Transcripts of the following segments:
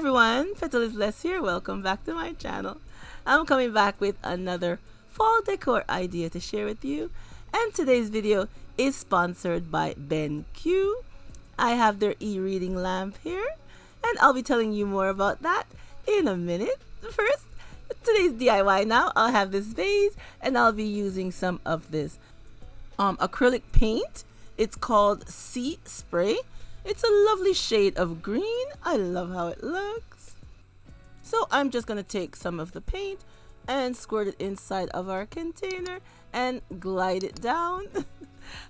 everyone, Petalisbless here. Welcome back to my channel. I'm coming back with another fall decor idea to share with you. And today's video is sponsored by BenQ. I have their e-reading lamp here, and I'll be telling you more about that in a minute. First, today's DIY now. I'll have this vase, and I'll be using some of this acrylic paint. It's called Sea Spray. It's a lovely shade of green. I love how it looks. So I'm just going to take some of the paint and squirt it inside of our container and glide it down.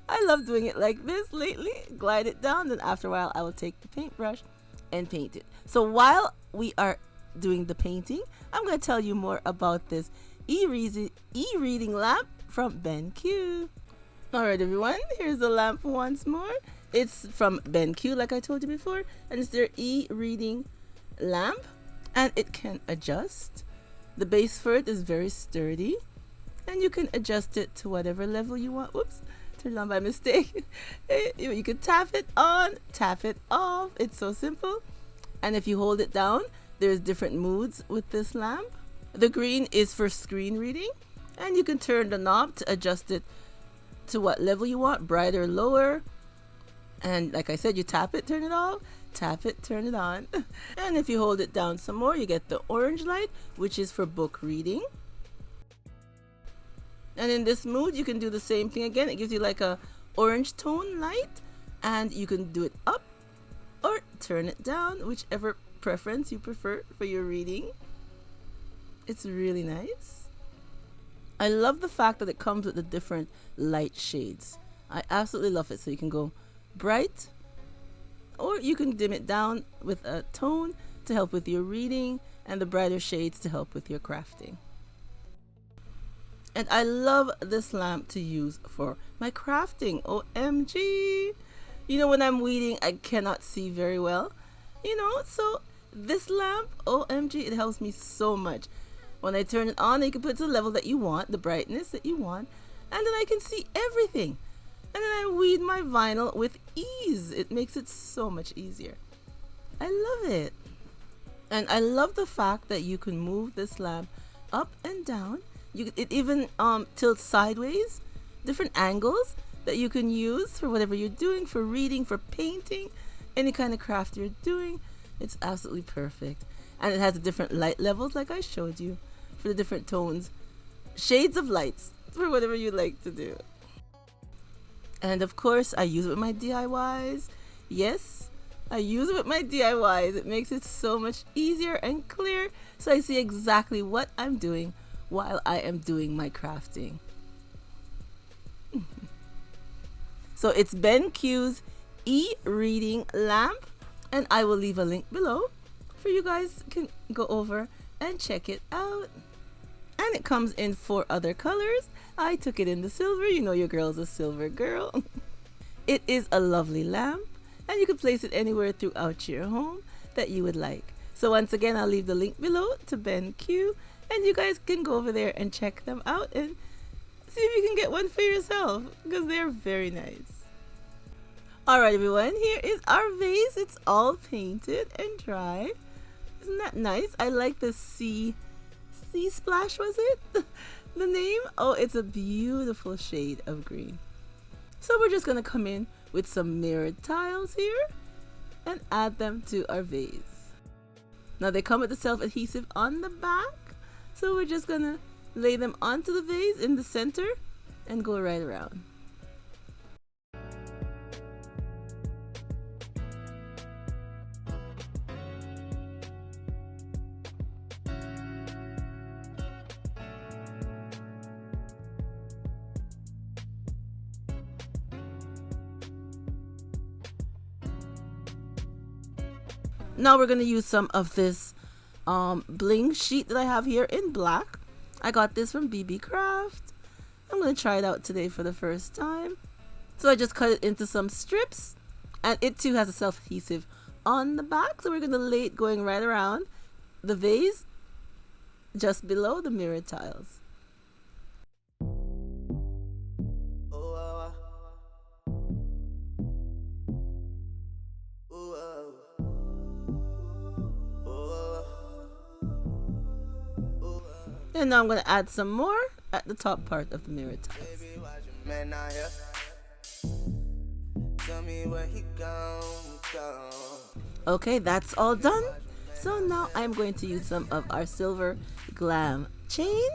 I love doing it like this lately. Glide it down, then after a while I will take the paintbrush and paint it. So while we are doing the painting, I'm going to tell you more about this e-reading lamp from BenQ. Alright everyone, here's the lamp once more. It's from BenQ, like I told you before, and it's their e-reading lamp, and it can adjust. The base for it is very sturdy, and you can adjust it to whatever level you want. Whoops, turned on by mistake. You can tap it on, tap it off. It's so simple. And if you hold it down, there's different moods with this lamp. The green is for screen reading, and you can turn the knob to adjust it to what level you want, brighter, lower. And like I said, you tap it, turn it off, tap it, turn it on. And if you hold it down some more, you get the orange light, which is for book reading. And in this mood, you can do the same thing again. It gives you like a orange tone light, and you can do it up or turn it down, whichever preference you prefer for your reading. It's really nice. I love the fact that it comes with the different light shades. I absolutely love it. So you can go bright, or you can dim it down with a tone to help with your reading, and the brighter shades to help with your crafting. And I love this lamp to use for my crafting. OMG! You know, when I'm weeding, I cannot see very well. You know, so this lamp, OMG, it helps me so much. When I turn it on, you can put it to the level that you want, the brightness that you want, and then I can see everything. And then I weed my vinyl with ease. It makes it so much easier. I love it. And I love the fact that you can move this lamp up and down. It even tilts sideways, different angles that you can use for whatever you're doing, for reading, for painting, any kind of craft you're doing. It's absolutely perfect. And it has the different light levels like I showed you for the different tones, shades of lights for whatever you like to do. And of course, I use it with my DIYs. Yes, I use it with my DIYs. It makes it so much easier and clear, so I see exactly what I'm doing while I am doing my crafting. So it's BenQ's e-reading lamp, and I will leave a link below for you guys can go over and check it out. And it comes in 4 other colors. I took it in the silver. You know your girl's a silver girl. It is a lovely lamp, and you can place it anywhere throughout your home that you would like. So once again, I'll leave the link below to BenQ, and you guys can go over there and check them out and see if you can get one for yourself, because they're very nice. Alright everyone, here is our vase. It's all painted and dry. Isn't that nice? I like the sea splash, was it? The name? Oh, it's a beautiful shade of green. So we're just going to come in with some mirrored tiles here and add them to our vase. Now they come with the self-adhesive on the back, so we're just going to lay them onto the vase in the center and go right around. Now we're going to use some of this bling sheet that I have here in black. I got this from BB Craft. I'm going to try it out today for the first time. So I just cut it into some strips, and it too has a self-adhesive on the back. So we're going to lay it going right around the vase just below the mirrored tiles. And now I'm going to add some more at the top part of the mirror tiles. Okay, that's all done. So now I'm going to use some of our silver GLAM chain.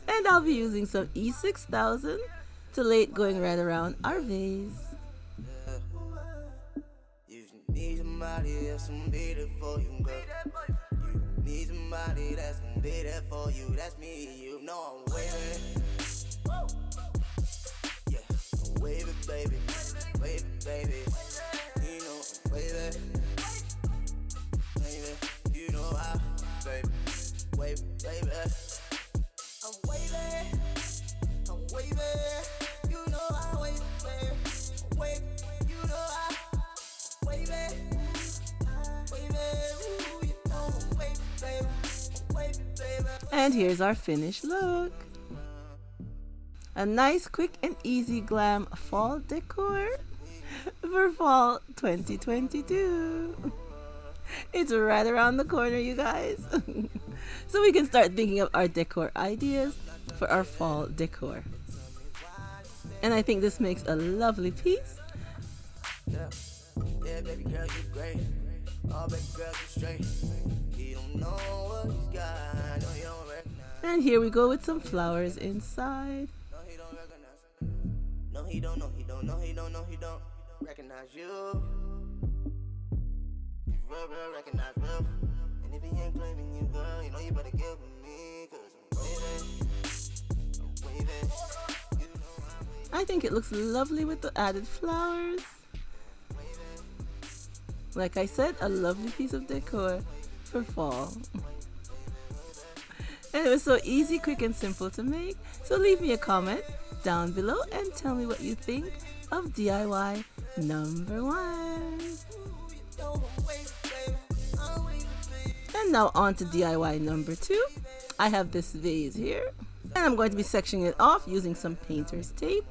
And I'll be using some E6000 to lay it going right around our vase. You need somebody that's gonna be there for you, girl. You need somebody that's gonna be there for you. That's me, you know I'm waving. Yeah, I'm waving, baby. Waving, baby. You know I'm waving. Baby, you know I, baby. Waving, baby. I'm waving. I'm waving. You know I wave, baby. I'm waving. You know I wave it. Wave it. Ooh, you know I'm waving, baby. I'm waving, baby. And here's our finished look. A nice, quick, and easy GLAM fall decor for fall 2022. It's right around the corner, you guys. So we can start thinking of our decor ideas for our fall decor. And I think this makes a lovely piece. Yeah, baby girl, you great. Oh, baby girl, you straight. You don't know what he's got. I know you don't recognize. And here we go with some flowers inside. No, he don't recognize. No, he don't know. He don't know. He don't know. He don't recognize you. You real recognize real. And if he ain't claiming you, girl, you know you better get with me. Cause I'm waiting. You know I think it looks lovely with the added flowers. Like I said, a lovely piece of decor for fall. And it was so easy, quick, and simple to make. So leave me a comment down below and tell me what you think of DIY number 1. And now on to DIY number 2. I have this vase here. And I'm going to be sectioning it off using some painter's tape.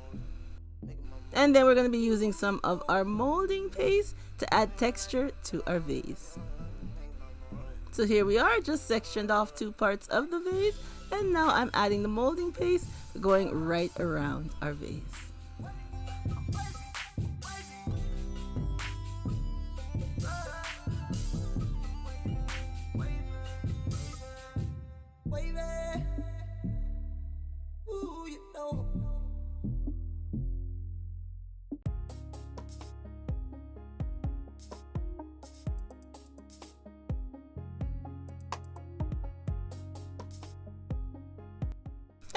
And then we're going to be using some of our molding paste to add texture to our vase. So here we are, just sectioned off 2 parts of the vase, and now I'm adding the molding paste going right around our vase.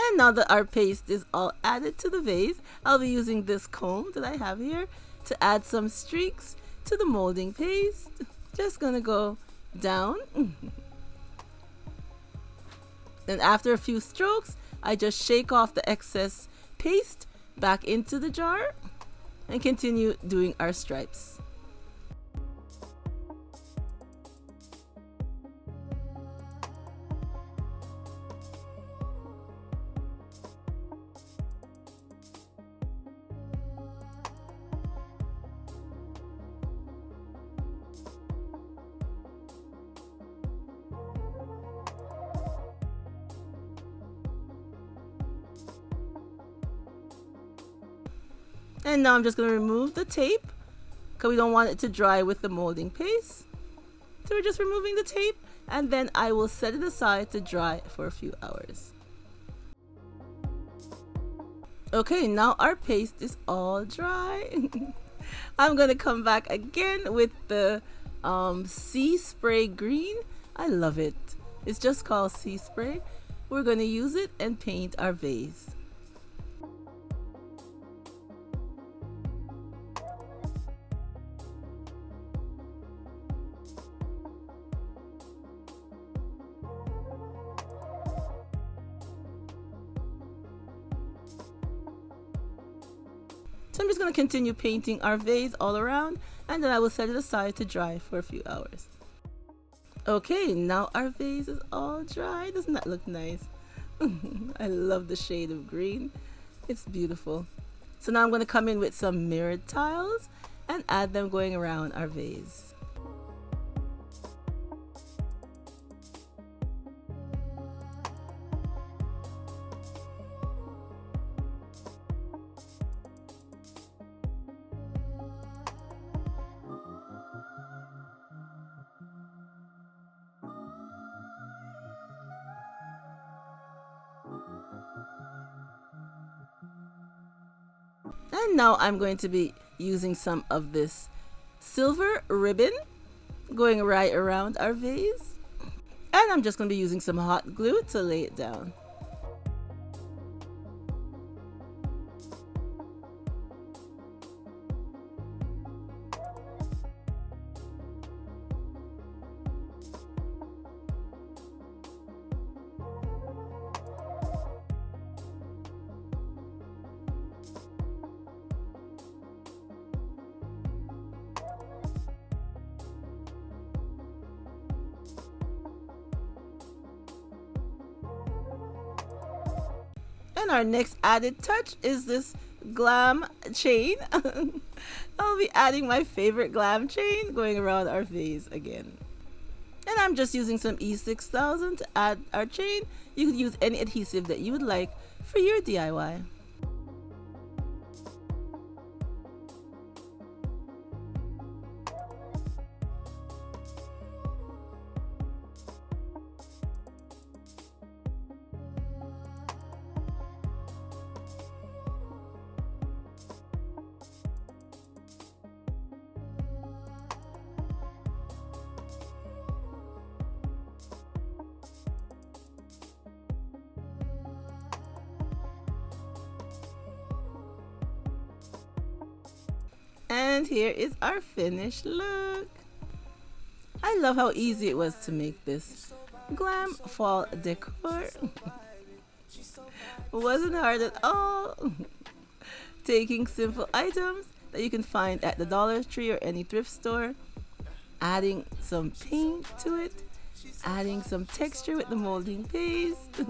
And now that our paste is all added to the vase, I'll be using this comb that I have here to add some streaks to the molding paste. Just gonna go down. And after a few strokes, I just shake off the excess paste back into the jar and continue doing our stripes. And now I'm just going to remove the tape because we don't want it to dry with the molding paste. So we're just removing the tape, and then I will set it aside to dry for a few hours. Okay, now our paste is all dry. I'm going to come back again with the Sea Spray Green. I love it. It's just called Sea Spray. We're going to use it and paint our vase. So I'm just going to continue painting our vase all around, and then I will set it aside to dry for a few hours. Okay, now our vase is all dry. Doesn't that look nice? I love the shade of green. It's beautiful. So now I'm going to come in with some mirrored tiles and add them going around our vase. And now I'm going to be using some of this silver ribbon going right around our vase. And I'm just going to be using some hot glue to lay it down. And our next added touch is this GLAM chain. I'll be adding my favorite GLAM chain going around our vase again. And I'm just using some E6000 to add our chain. You could use any adhesive that you would like for your DIY. And here is our finished look. I love how easy it was to make this GLAM fall decor. Wasn't hard at all. Taking simple items that you can find at the Dollar Tree or any thrift store, adding some paint to it, adding some texture with the molding paste,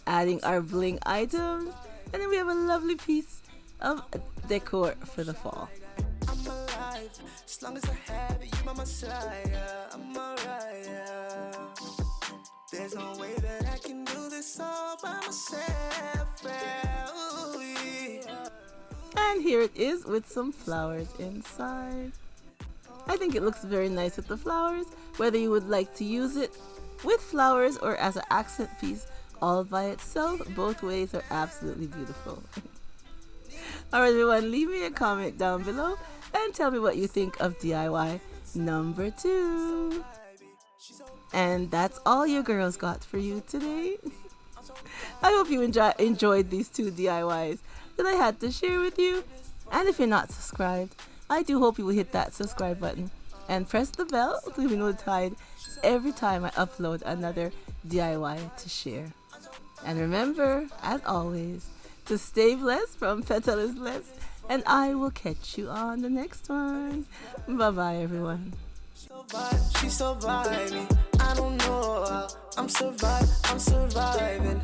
adding our bling items, and then we have a lovely piece of decor for the fall. I'm alive, as long as I have you by my side, I'm alright, There's no way that I can do this all by myself, And here it is with some flowers inside. I think it looks very nice with the flowers, whether you would like to use it with flowers or as an accent piece all by itself. Both ways are absolutely beautiful. Alright everyone, leave me a comment down below and tell me what you think of DIY number 2. And that's all your girls got for you today. I hope you enjoyed these 2 DIYs that I had to share with you. And if you're not subscribed, I do hope you will hit that subscribe button and press the bell to be notified every time I upload another DIY to share. And remember, as always, to stay blessed from Petalisbless, and I will catch you on the next one. Bye bye everyone. She's surviving. I don't know how I'm surviving.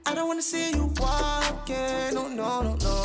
I don't wanna see you walking. No, no, no, no.